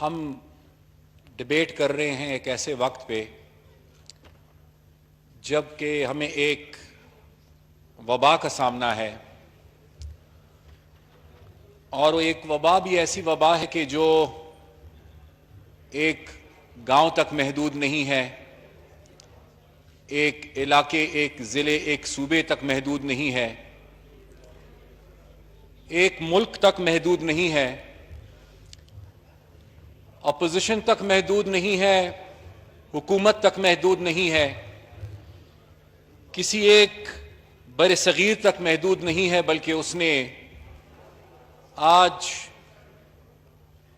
हम डिबेट कर रहे हैं एक ऐसे वक्त पे जबकि हमें एक वबा का सामना है, और वो एक वबा भी ऐसी वबा है कि जो एक गांव तक महदूद नहीं है, एक इलाके, एक ज़िले, एक सूबे तक महदूद नहीं है, एक मुल्क तक महदूद नहीं है, अपोजिशन तक महदूद नहीं है, हुकूमत तक महदूद नहीं है, किसी एक बड़े सगीर तक महदूद नहीं है, बल्कि उसने आज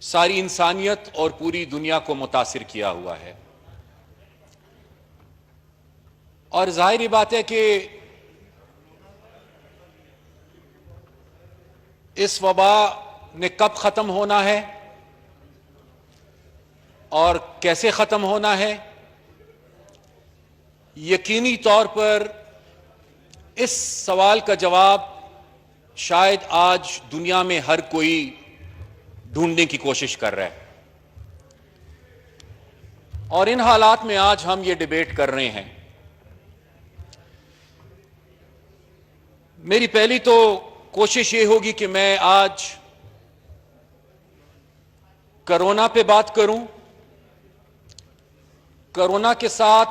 सारी इंसानियत और पूरी दुनिया को मुतासिर किया हुआ है। और जाहिर बात है कि इस वबा ने कब ख़त्म होना है और कैसे ख़त्म होना है, यकीनी तौर पर इस सवाल का जवाब शायद आज दुनिया में हर कोई ढूंढने की कोशिश कर रहा है। और इन हालात में आज हम ये डिबेट कर रहे हैं। मेरी पहली तो कोशिश ये होगी कि मैं आज कोरोना पे बात करूं, कोरोना के साथ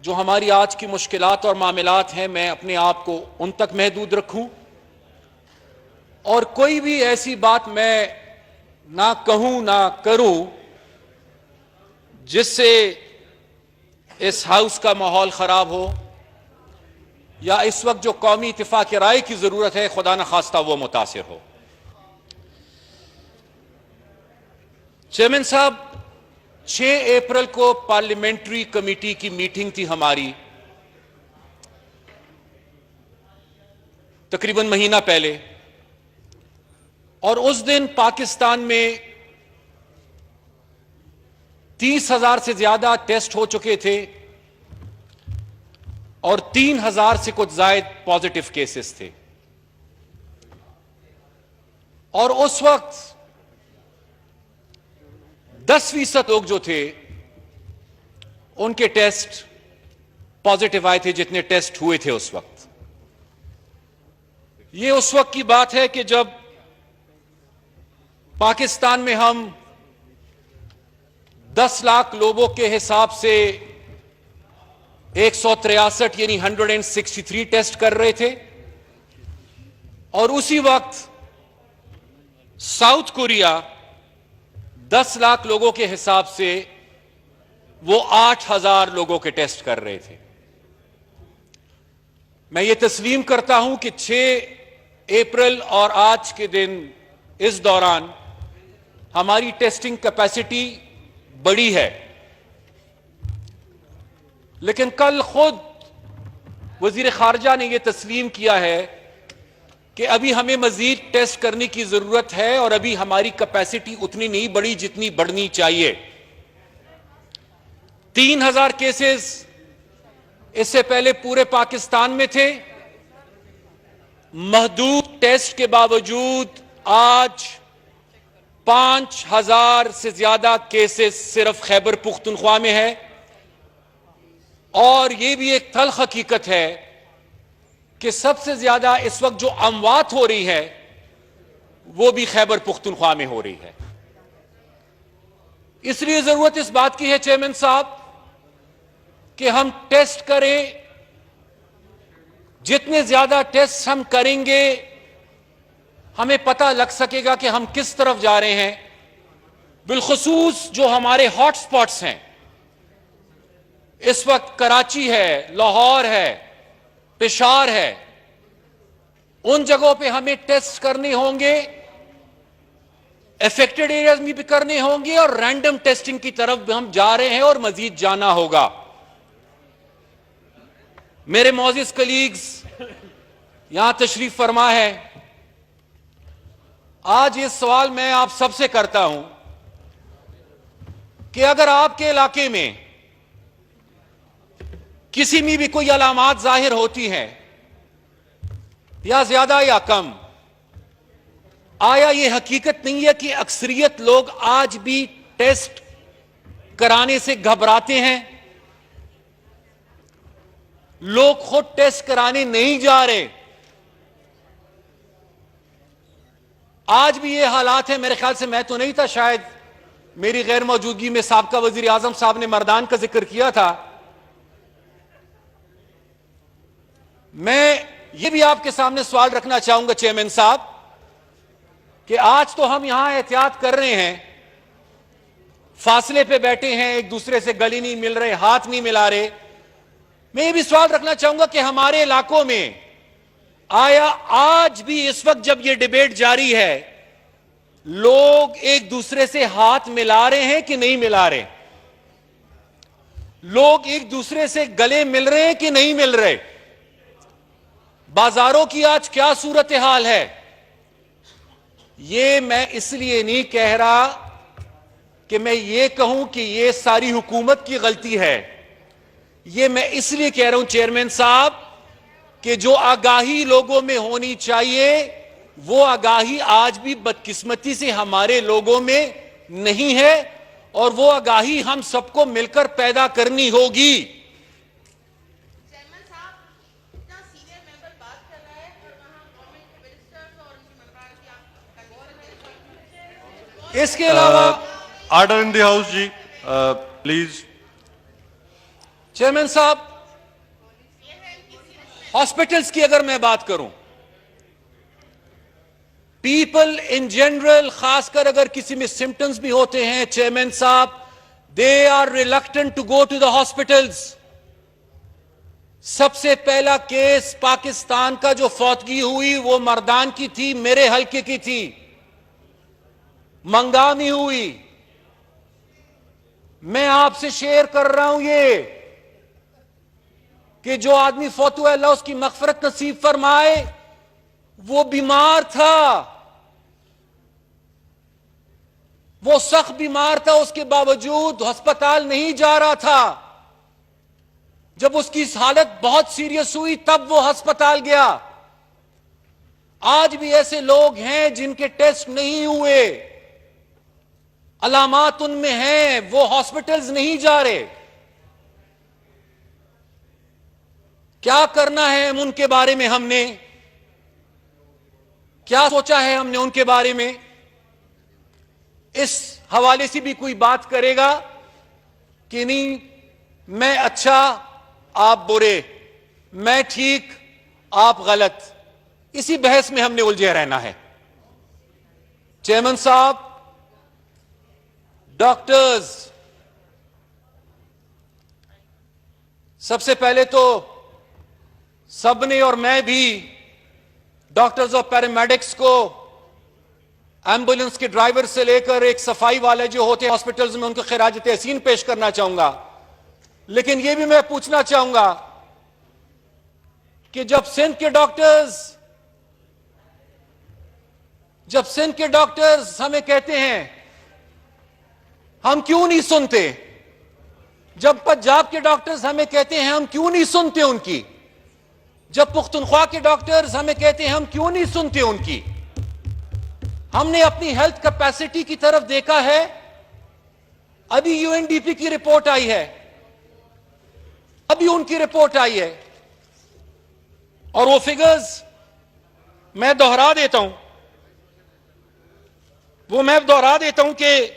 जो हमारी आज की मुश्किलात और मामलात हैं, मैं अपने आप को उन तक महदूद रखूं, और कोई भी ऐसी बात मैं ना कहूं ना करूं जिससे इस हाउस का माहौल खराब हो, या इस वक्त जो कौमी इत्तिफाक राय की जरूरत है खुदा न खास्ता वो मुतासिर हो। चेयरमैन साहब, 6 अप्रैल को पार्लियामेंट्री कमेटी की मीटिंग थी हमारी, तकरीबन महीना पहले, और उस दिन पाकिस्तान में 30,000 से ज्यादा टेस्ट हो चुके थे और 3,000 से कुछ जायद पॉजिटिव केसेस थे। और उस वक्त 10% लोग जो थे उनके टेस्ट पॉजिटिव आए थे, जितने टेस्ट हुए थे उस वक्त। ये उस वक्त की बात है कि जब पाकिस्तान में हम 10 लाख लोगों के हिसाब से 163 यानी 163 टेस्ट कर रहे थे, और उसी वक्त साउथ कोरिया 10 लाख लोगों के हिसाब से वो 8,000 लोगों के टेस्ट कर रहे थे। मैं ये तस्लीम करता हूं कि 6 अप्रैल और आज के दिन इस दौरान हमारी टेस्टिंग कैपेसिटी बड़ी है, लेकिन कल खुद वजीर खारजा ने यह तस्लीम किया है कि अभी हमें मजीद टेस्ट करने की जरूरत है, और अभी हमारी कैपेसिटी उतनी नहीं बढ़ी जितनी बढ़नी चाहिए। 3,000 केसेस इससे पहले पूरे पाकिस्तान में थे। महदूद टेस्ट के बावजूद आज 5,000 से ज्यादा केसेस सिर्फ खैबर पुख्तनख्वा में है, और यह भी एक तल्ख हकीकत है कि सबसे ज्यादा इस वक्त जो अमवात हो रही है वो भी खैबर पुख्तनख्वा में हो रही है। इसलिए जरूरत इस बात की है चेयरमैन साहब कि हम टेस्ट करें। जितने ज्यादा टेस्ट हम करेंगे हमें पता लग सकेगा कि हम किस तरफ जा रहे हैं। बिलखुसूस जो हमारे हॉटस्पॉट्स हैं इस वक्त, कराची है, लाहौर है, पेशावर है, उन जगहों पे हमें टेस्ट करने होंगे, अफेक्टेड एरियाज में भी करने होंगे, और रैंडम टेस्टिंग की तरफ भी हम जा रहे हैं और मजीद जाना होगा। मेरे मौजूद कलीग्स यहां तशरीफ फरमा है। आज ये सवाल मैं आप सबसे करता हूं कि अगर आपके इलाके में किसी में भी कोई अलामात जाहिर होती हैं, या ज्यादा या कम, आया ये हकीकत नहीं है कि अक्सरियत लोग आज भी टेस्ट कराने से घबराते हैं? लोग खुद टेस्ट कराने नहीं जा रहे। आज भी ये हालात है। मेरे ख्याल से मैं तो नहीं था, शायद मेरी गैर मौजूदगी में साबका वजीर आजम साहब ने मर्दान का जिक्र किया था। मैं ये भी आपके सामने सवाल रखना चाहूंगा चेयरमैन साहब कि आज तो हम यहां एहतियात कर रहे हैं, फासले पे बैठे हैं, एक दूसरे से गले नहीं मिल रहे, हाथ नहीं मिला रहे। मैं ये भी सवाल रखना चाहूंगा कि हमारे इलाकों में आया आज भी इस वक्त जब ये डिबेट जारी है, लोग एक दूसरे से हाथ मिला रहे हैं कि नहीं मिला रहे? लोग एक दूसरे से गले मिल रहे हैं कि नहीं मिल रहे? बाजारों की आज क्या सूरत हाल है? ये मैं इसलिए नहीं कह रहा कि मैं ये कहूं कि ये सारी हुकूमत की गलती है। ये मैं इसलिए कह रहा हूं चेयरमैन साहब कि जो आगाही लोगों में होनी चाहिए वो आगाही आज भी बदकिस्मती से हमारे लोगों में नहीं है, और वो आगाही हम सबको मिलकर पैदा करनी होगी। इसके अलावा ऑर्डर इन द हाउस जी, प्लीज। चेयरमैन साहब, हॉस्पिटल्स की अगर मैं बात करूं, पीपल इन जनरल, खासकर अगर किसी में सिम्टम्स भी होते हैं चेयरमैन साहब, they are reluctant to go to the hospitals. सबसे पहला केस पाकिस्तान का जो फौतगी हुई वो मर्दान की थी, मेरे हल्के की थी, मंगामी हुई। मैं आपसे शेयर कर रहा हूं ये कि जो आदमी फौत हुआ, अल्लाह उसकी मगफरत नसीब फरमाए, वो बीमार था, वो सख्त बीमार था, उसके बावजूद अस्पताल नहीं जा रहा था। जब उसकी हालत बहुत सीरियस हुई तब वो अस्पताल गया। आज भी ऐसे लोग हैं जिनके टेस्ट नहीं हुए, अलामात उनमें हैं, वो हॉस्पिटल्स नहीं जा रहे। क्या करना है हम उनके बारे में? हमने क्या सोचा है हमने उनके बारे में? इस हवाले से भी कोई बात करेगा कि नहीं, मैं अच्छा आप बुरे, मैं ठीक आप गलत, इसी बहस में हमने उलझे रहना है। चेयरमैन साहब, डॉक्टर्स, सबसे पहले तो सबने और मैं भी डॉक्टर्स और पैरामेडिक्स को, एम्बुलेंस के ड्राइवर से लेकर एक सफाई वाले जो होते हैं हॉस्पिटल्स में, उनको खिराज तहसीन पेश करना चाहूंगा। लेकिन यह भी मैं पूछना चाहूंगा कि जब सिंध के डॉक्टर्स हमें कहते हैं, हम क्यों नहीं सुनते? जब पंजाब के डॉक्टर्स हमें कहते हैं, हम क्यों नहीं सुनते उनकी? जब पुख्तनख्वा के डॉक्टर्स हमें कहते हैं, हम क्यों नहीं सुनते उनकी? हमने अपनी हेल्थ कैपेसिटी की तरफ देखा है। अभी यूएनडीपी की रिपोर्ट आई है, अभी उनकी रिपोर्ट आई है, और वो फिगर्स मैं दोहरा देता हूं कि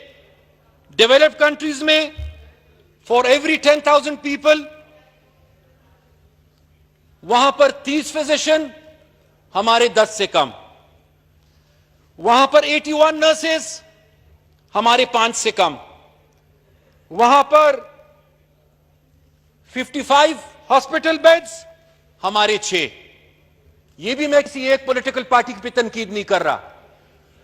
डेवलप्ड कंट्रीज में फॉर एवरी 10,000 पीपल वहां पर 30 फिजिशियन, हमारे 10 से कम। वहां पर 81 नर्सेस, हमारे 5 से कम। वहां पर 55 हॉस्पिटल बेड्स, हमारे 6। यह भी मैं किसी एक पॉलिटिकल पार्टी की तनकीद नहीं कर रहा।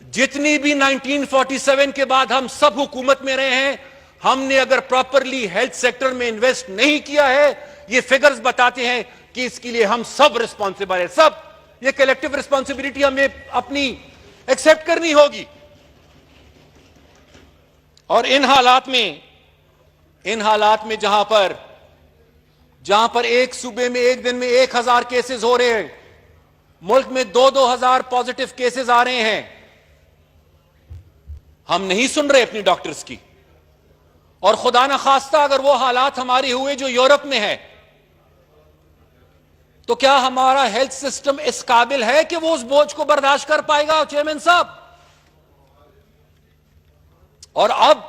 जितनी भी 1947 के बाद हम सब हुकूमत में रहे हैं, हमने अगर प्रॉपरली हेल्थ सेक्टर में इन्वेस्ट नहीं किया है, ये फिगर्स बताते हैं कि इसके लिए हम सब रिस्पॉन्सिबल है। सब ये कलेक्टिव रिस्पॉन्सिबिलिटी हमें अपनी एक्सेप्ट करनी होगी। और इन हालात में जहां पर एक सूबे में एक दिन में 1,000 केसेस हो रहे हैं, मुल्क में 2-2 हजार पॉजिटिव केसेस आ रहे हैं, हम नहीं सुन रहे अपनी डॉक्टर्स की। और खुदा न खास्ता अगर वो हालात हमारे हुए जो यूरोप में है, तो क्या हमारा हेल्थ सिस्टम इस काबिल है कि वो उस बोझ को बर्दाश्त कर पाएगा चेयरमैन साहब? और अब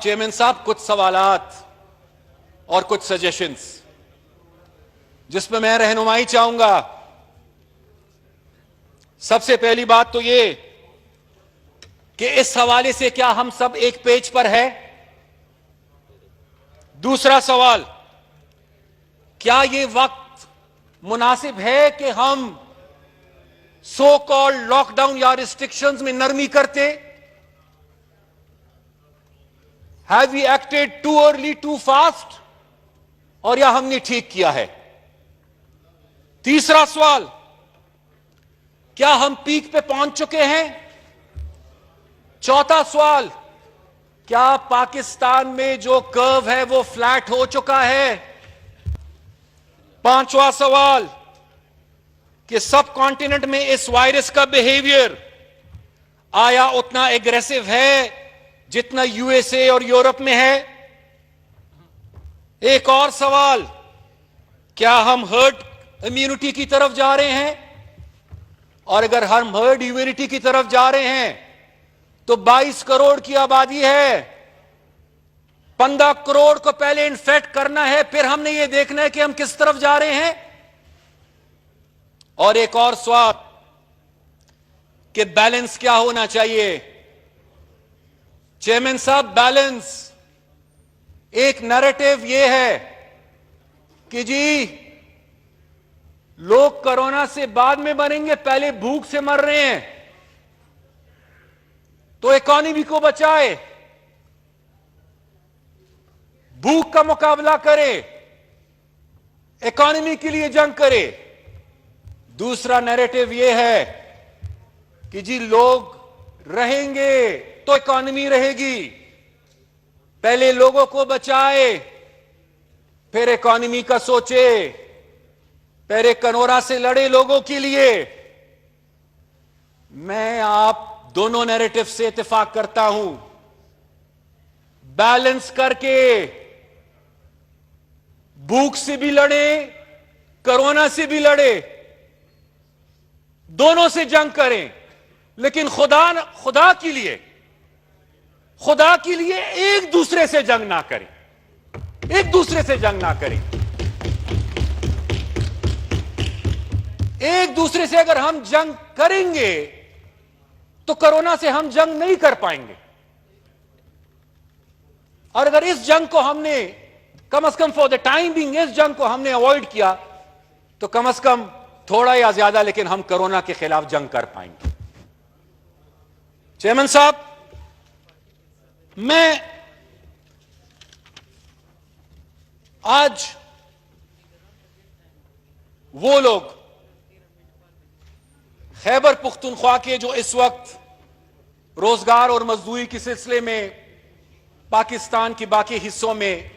चेयरमैन साहब कुछ सवालात और कुछ सजेशंस जिसमें मैं रहनुमाई चाहूंगा। सबसे पहली बात तो ये कि इस हवाले से क्या हम सब एक पेज पर है? दूसरा सवाल, क्या ये वक्त मुनासिब है कि हम सो कॉल्ड लॉकडाउन या रिस्ट्रिक्शंस में नरमी करते? Have we acted too early too fast, और या हमने ठीक किया है? तीसरा सवाल, क्या हम पीक पे पहुंच चुके हैं? चौथा सवाल, क्या पाकिस्तान में जो कर्व है वो फ्लैट हो चुका है? पांचवा सवाल, कि सब कॉन्टिनेंट में इस वायरस का बिहेवियर आया उतना एग्रेसिव है जितना यूएसए और यूरोप में है? एक और सवाल, क्या हम हर्ड इम्यूनिटी की तरफ जा रहे हैं? और अगर हम हर्ड इम्यूनिटी की तरफ जा रहे हैं तो 22 करोड़ की आबादी है, 15 करोड़ को पहले इन्फेक्ट करना है, फिर हमने ये देखना है कि हम किस तरफ जा रहे हैं। और एक और सवाल कि बैलेंस क्या होना चाहिए? चेयरमैन साहब, बैलेंस एक नैरेटिव यह है कि जी लोग कोरोना से बाद में मरेंगे, पहले भूख से मर रहे हैं, तो इकोनॉमी को बचाए, भूख का मुकाबला करे, इकोनॉमी के लिए जंग करे। दूसरा नैरेटिव यह है कि जी लोग रहेंगे तो इकोनॉमी रहेगी, पहले लोगों को बचाए फिर इकोनॉमी का सोचे, पहले कोरोना से लड़े लोगों के लिए। मैं आप दोनों नैरेटिव से इत्तेफाक करता हूं। बैलेंस करके भूख से भी लड़े, कोरोना से भी लड़े, दोनों से जंग करें, लेकिन खुदा के लिए एक दूसरे से जंग ना करें, एक दूसरे से जंग ना करें। एक दूसरे से अगर हम जंग करेंगे तो कोरोना से हम जंग नहीं कर पाएंगे। और अगर इस जंग को हमने कम से come for the time being इस जंग को हमने अवॉइड किया तो कम से कम थोड़ा या ज्यादा लेकिन हम कोरोना के खिलाफ जंग कर पाएंगे। चेयरमैन साहब, मैं आज वो लोग खैबर पुख्तनख्वा के जो इस वक्त रोजगार और मजदूरी के सिलसिले में पाकिस्तान के बाकी हिस्सों में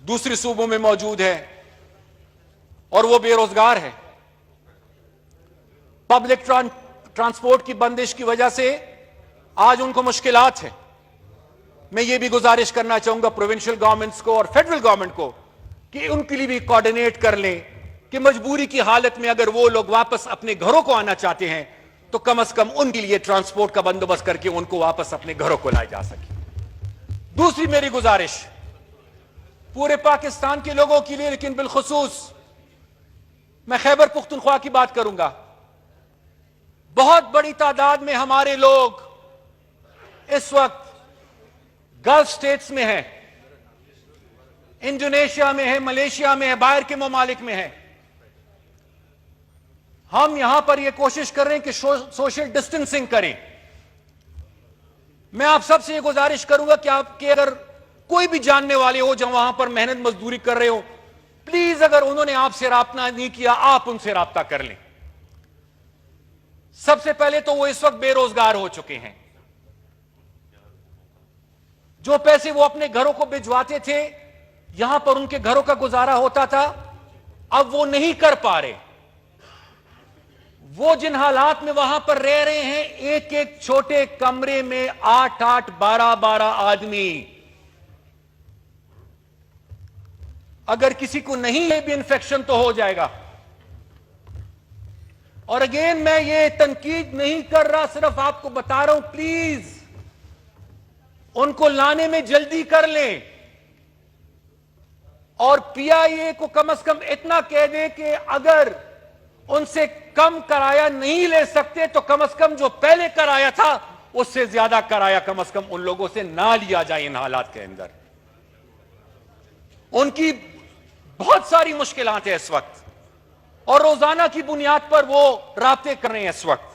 दूसरे सूबों में मौजूद है और वो बेरोजगार है, पब्लिक ट्रांसपोर्ट की बंदिश की वजह से आज उनको मुश्किलात है। मैं ये भी गुजारिश करना चाहूंगा प्रोविंशियल गवर्नमेंट्स को और फेडरल गवर्नमेंट को कि उनके लिए भी कोऑर्डिनेट कर लें कि मजबूरी की हालत में अगर वो लोग वापस अपने घरों को आना चाहते हैं तो कम से कम उनके लिए ट्रांसपोर्ट का बंदोबस्त करके उनको वापस अपने घरों को लाया जा सके। दूसरी मेरी गुजारिश पूरे पाकिस्तान के लोगों के लिए, लेकिन बिलखुसूस मैं खैबर पुख्तनख्वा की बात करूंगा। बहुत बड़ी तादाद में हमारे लोग इस वक्त गल्फ स्टेट्स में है, इंडोनेशिया में है, मलेशिया में है, बाहर के ममालिक में है। हम यहां पर यह कोशिश कर रहे हैं कि सोशल डिस्टेंसिंग करें। मैं आप सबसे यह गुजारिश करूंगा कि आपके अगर कोई भी जानने वाले हो जो वहां पर मेहनत मजदूरी कर रहे हो, प्लीज अगर उन्होंने आपसे राब्ता नहीं किया आप उनसे राब्ता कर लें। सबसे पहले तो वो इस वक्त बेरोजगार हो चुके हैं। जो पैसे वो अपने घरों को भिजवाते थे, यहां पर उनके घरों का गुजारा होता था, अब वो नहीं कर पा रहे। वो जिन हालात में वहां पर रह रहे हैं, एक एक छोटे कमरे में 8-8, 12-12 आदमी, अगर किसी को नहीं है भी इन्फेक्शन तो हो जाएगा। और अगेन मैं ये तनकीद नहीं कर रहा, सिर्फ आपको बता रहा हूं, प्लीज उनको लाने में जल्दी कर लें और पीआईए को कम से कम इतना कह दें कि अगर उनसे कम कराया नहीं ले सकते तो कम से कम जो पहले कराया था उससे ज्यादा कराया कम से कम उन लोगों से ना लिया जाए इन हालात के अंदर। उनकी बहुत सारी मुश्किलात है इस वक्त और रोजाना की बुनियाद पर वो राब्ते कर रहे हैं इस वक्त।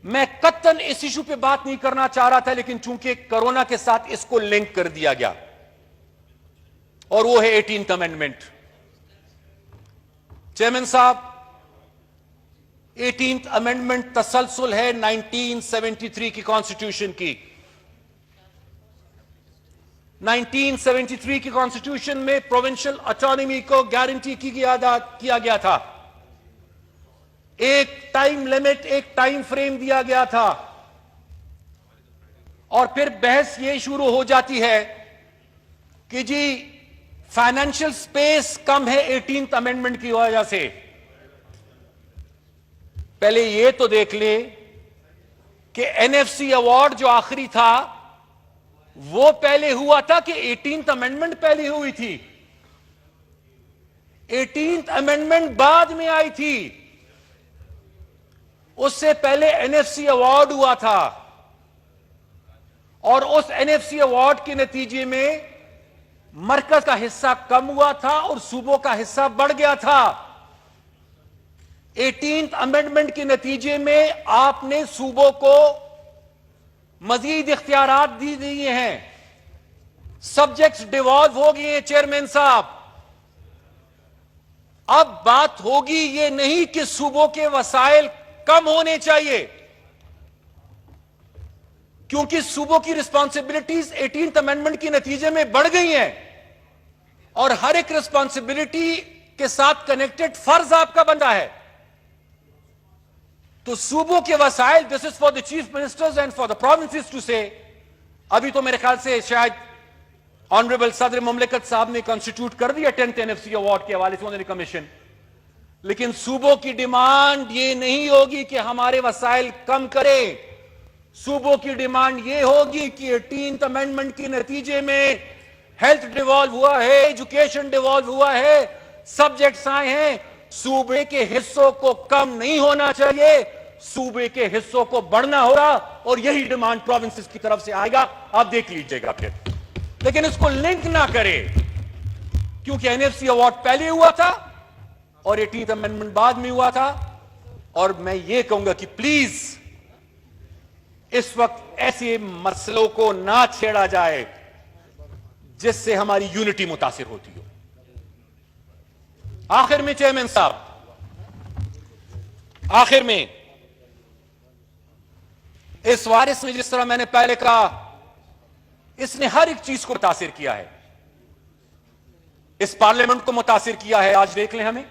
मैं कत्तन इस इशू पे बात नहीं करना चाह रहा था, लेकिन चूंकि कोरोना के साथ इसको लिंक कर दिया गया और वो है 18th अमेंडमेंट। चेयरमैन साहब, 18th अमेंडमेंट तसलसल है 1973 की कॉन्स्टिट्यूशन की। 1973 की कॉन्स्टिट्यूशन में प्रोविंशियल ऑटोनॉमी को गारंटी किया गया था, एक टाइम लिमिट, एक टाइम फ्रेम दिया गया था और फिर बहस यह शुरू हो जाती है कि जी फाइनेंशियल स्पेस कम है 18th अमेंडमेंट की वजह से। पहले यह तो देख ले कि एनएफसी अवार्ड जो आखिरी था वो पहले हुआ था कि 18th अमेंडमेंट पहले हुई थी? 18th अमेंडमेंट बाद में आई थी, उससे पहले एनएफसी अवार्ड हुआ था और उस एनएफसी अवार्ड के नतीजे में मरकज का हिस्सा कम हुआ था और सूबों का हिस्सा बढ़ गया था। 18th अमेंडमेंट के नतीजे में आपने सूबों को मजीद इख्तियारात दी दिए हैं, सब्जेक्ट्स डिवॉल्व हो गए हैं। चेयरमैन साहब, अब बात होगी ये नहीं कि सूबों के वसाइल कम होने चाहिए, क्योंकि सूबों की रिस्पांसिबिलिटीज 18th अमेंडमेंट के नतीजे में बढ़ गई हैं और हर एक रिस्पांसिबिलिटी के साथ कनेक्टेड फर्ज आपका बनता है। तो सूबों के वसाइल, this is for the chief ministers and for the provinces to say. अभी तो मेरे ख्याल से शायद ऑनरेबल सदर मुमलिकत साहब ने कॉन्स्टिट्यूट कर दिया 10th एनएफसी अवार्ड के हवाले से उन्होंने कमीशन, लेकिन सूबों की डिमांड ये नहीं होगी कि हमारे वसाइल कम करें। सूबों की डिमांड ये होगी कि 18th अमेंडमेंट के नतीजे में हेल्थ डिवॉल्व हुआ है, एजुकेशन डिवॉल्व हुआ है, सब्जेक्ट्स आए हैं, सूबे के हिस्सों को कम नहीं होना चाहिए, सूबे के हिस्सों को बढ़ना होगा और यही डिमांड प्रोविंसेस की तरफ से आएगा। आप देख लीजिएगा फिर, लेकिन इसको लिंक ना करें, क्योंकि एनएफसी अवार्ड पहले हुआ था और 18th अमेंडमेंट बाद में हुआ था। और मैं ये कहूंगा कि प्लीज इस वक्त ऐसे मसलों को ना छेड़ा जाए जिससे हमारी यूनिटी मुतासिर होती हो। आखिर में चेयरमैन साहब, आखिर में इस वायरस ने, जिस तरह मैंने पहले कहा, इसने हर एक चीज को मुतासिर किया है। इस पार्लियामेंट को मुतासिर किया है, आज देख लें, हमें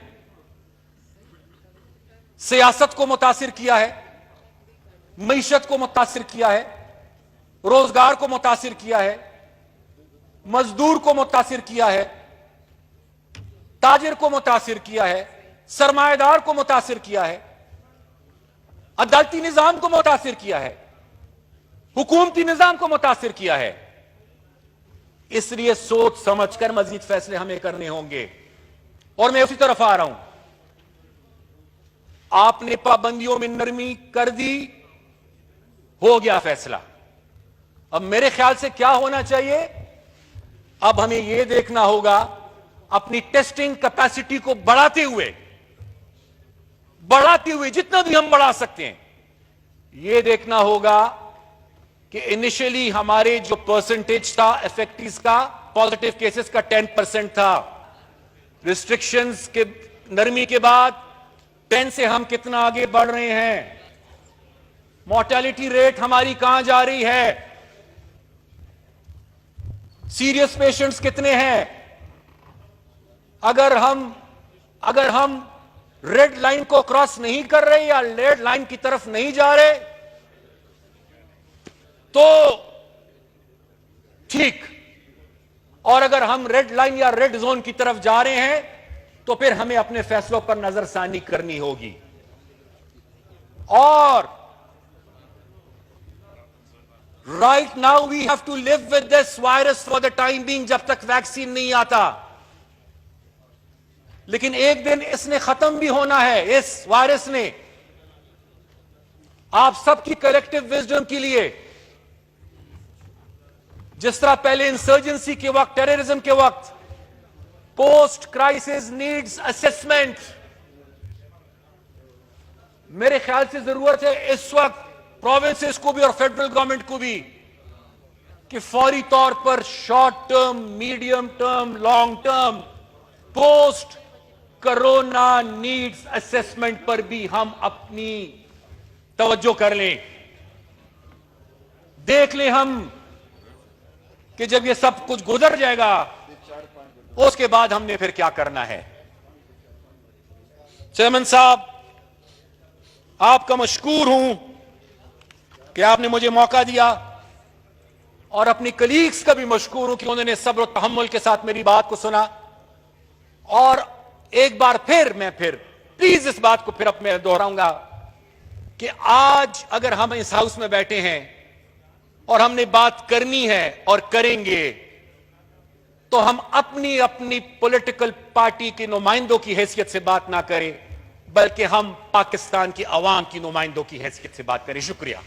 सियासत को मुतासिर किया है, मईशत को मुतासिर किया है, रोजगार को मुतासिर किया है, मजदूर को मुतासिर किया है, ताजिर को मुतासिर किया है, सरमाएदार को मुतासिर किया है, अदालती निजाम को मुतासिर किया है, हुकूमती निजाम को मुतासिर किया है। इसलिए सोच समझकर मजीद फैसले हमें करने होंगे और मैं उसी तरफ आ रहा हूं। आपने पाबंदियों में नरमी कर दी, हो गया फैसला। अब मेरे ख्याल से क्या होना चाहिए, अब हमें यह देखना होगा अपनी टेस्टिंग कैपेसिटी को बढ़ाते हुए जितना भी हम बढ़ा सकते हैं, यह देखना होगा कि इनिशियली हमारे जो परसेंटेज था इफेक्टिव का, पॉजिटिव केसेस का 10% था, रिस्ट्रिक्शंस के नरमी के बाद 10 से हम कितना आगे बढ़ रहे हैं, मोर्टेलिटी रेट हमारी कहां जा रही है, सीरियस पेशेंट्स कितने हैं। अगर हम रेड लाइन को क्रॉस नहीं कर रहे या रेड लाइन की तरफ नहीं जा रहे तो ठीक, और अगर हम रेड लाइन या रेड जोन की तरफ जा रहे हैं तो फिर हमें अपने फैसलों पर नजरसानी करनी होगी। और right now we have to live with this virus for the time being, जब तक वैक्सीन नहीं आता। लेकिन एक दिन इसने खत्म भी होना है, इस वायरस ने। आप सबकी कलेक्टिव विजडम के लिए, जिस तरह पहले इंसर्जेंसी के वक्त, टेररिज्म के वक्त पोस्ट क्राइसिस नीड्स असेसमेंट, मेरे ख्याल से जरूरत है इस वक्त प्रोविंसेस को भी और फेडरल गवर्नमेंट को भी कि फौरी तौर पर short term, medium term, long term post corona needs assessment पर भी हम अपनी तवज्जो कर लें। देख लें हम कि जब ये सब कुछ गुजर जाएगा उसके बाद हमने फिर क्या करना है। चेयरमैन साहब, आपका मशकूर हूं कि आपने मुझे मौका दिया, और अपनी कलीग्स का भी मशकूर हूं कि उन्होंने सब्र और तहम्मुल के साथ मेरी बात को सुना। और एक बार फिर मैं प्लीज इस बात को फिर अब मैं दोहराऊंगा कि आज अगर हम इस हाउस में बैठे हैं और हमने बात करनी है और करेंगे, तो हम अपनी अपनी पॉलिटिकल पार्टी के नुमाइंदों की हैसियत से बात ना करें, बल्कि हम पाकिस्तान की अवाम की नुमाइंदों की हैसियत से बात करें। शुक्रिया।